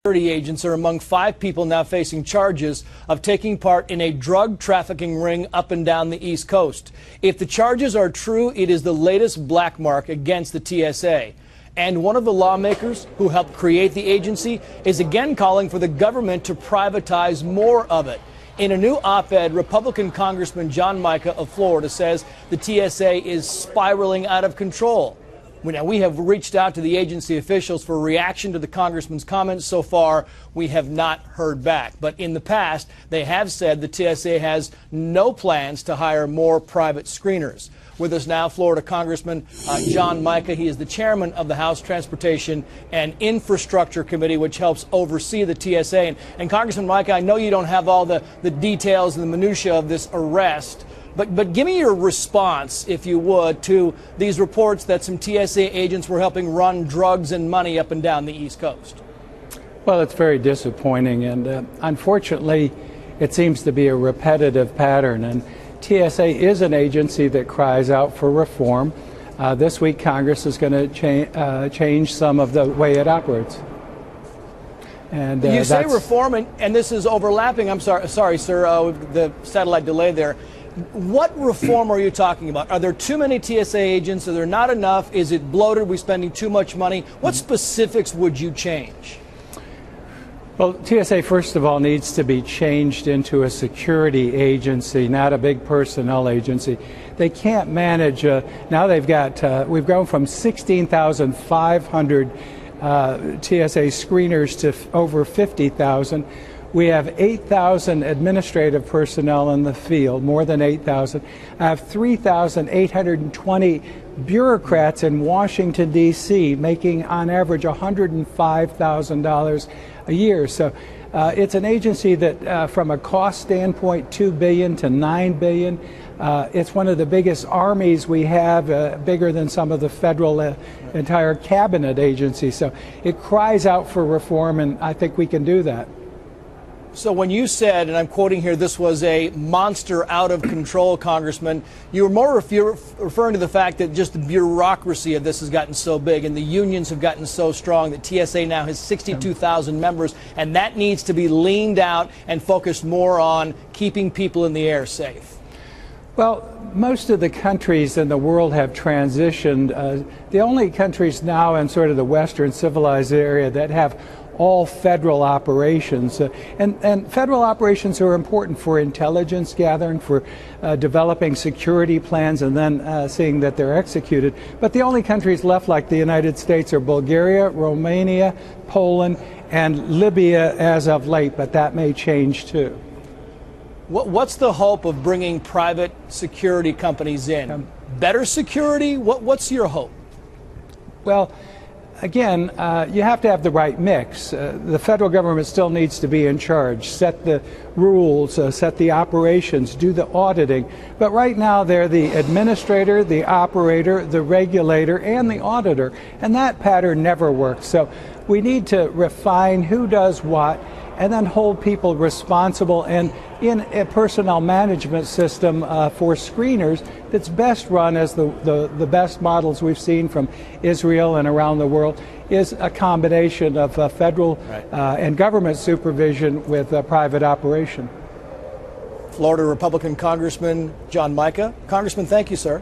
Security agents are among 5 people now facing charges of taking part in a drug trafficking ring up and down the East Coast. If the charges are true, it is the latest black mark against the TSA. And one of the lawmakers who helped create the agency is again calling for the government to privatize more of it. In a new op-ed, Republican Congressman John Mica of Florida says the TSA is spiraling out of control. Now, we have reached out to the agency officials for a reaction to the congressman's comments. So far, we have not heard back. But in the past, they have said the TSA has no plans to hire more private screeners. With us now, Florida Congressman John Mica. He is the chairman of the House Transportation and Infrastructure Committee, which helps oversee the TSA. And Congressman Mica, I know you don't have all the details and the minutia of this arrest, but give me your response, if you would, to these reports that some TSA agents were helping run drugs and money up and down the East Coast. Well, it's very disappointing, and unfortunately, it seems to be a repetitive pattern. And TSA is an agency that cries out for reform. This week, Congress is going to change some of the way it operates. And you say reform, and this is overlapping. I'm sorry, sir, the satellite delay there. What reform are you talking about? Are there too many TSA agents? Are there not enough? Is it bloated? Are we spending too much money? What specifics would you change? Well, TSA, first of all, needs to be changed into a security agency, not a big personnel agency. They can't manage. Now we've grown from 16,500 TSA screeners to over 50,000. We have 8,000 administrative personnel in the field, more than 8,000. I have 3,820 bureaucrats in Washington, D.C., making on average $105,000 a year. So it's an agency that, from a cost standpoint, $2 billion to $9 billion. It's one of the biggest armies we have, bigger than some of the federal entire cabinet agencies. So it cries out for reform, and I think we can do that. So when you said, and I'm quoting here, this was a monster out of control, Congressman, you were more referring to the fact that just the bureaucracy of this has gotten so big and the unions have gotten so strong that TSA now has 62,000 members, and that needs to be leaned out and focused more on keeping people in the air safe. Well, most of the countries in the world have transitioned. The only countries now in sort of the Western civilized area that have all federal operations. And federal operations are important for intelligence gathering, for developing security plans, and then seeing that they're executed. But the only countries left like the United States are Bulgaria, Romania, Poland, and Libya as of late, but that may change too. What's the hope of bringing private security companies in? Better security? What's your hope? Well, again, you have to have the right mix. The federal government still needs to be in charge, set the rules, set the operations, do the auditing. But right now they're the administrator, the operator, the regulator, and the auditor. And that pattern never works. So we need to refine who does what and then hold people responsible, and in a personnel management system for screeners that's best run as the best models we've seen from Israel and around the world is a combination of federal and government supervision with private operation. Florida Republican Congressman John Mica. Congressman, thank you, sir.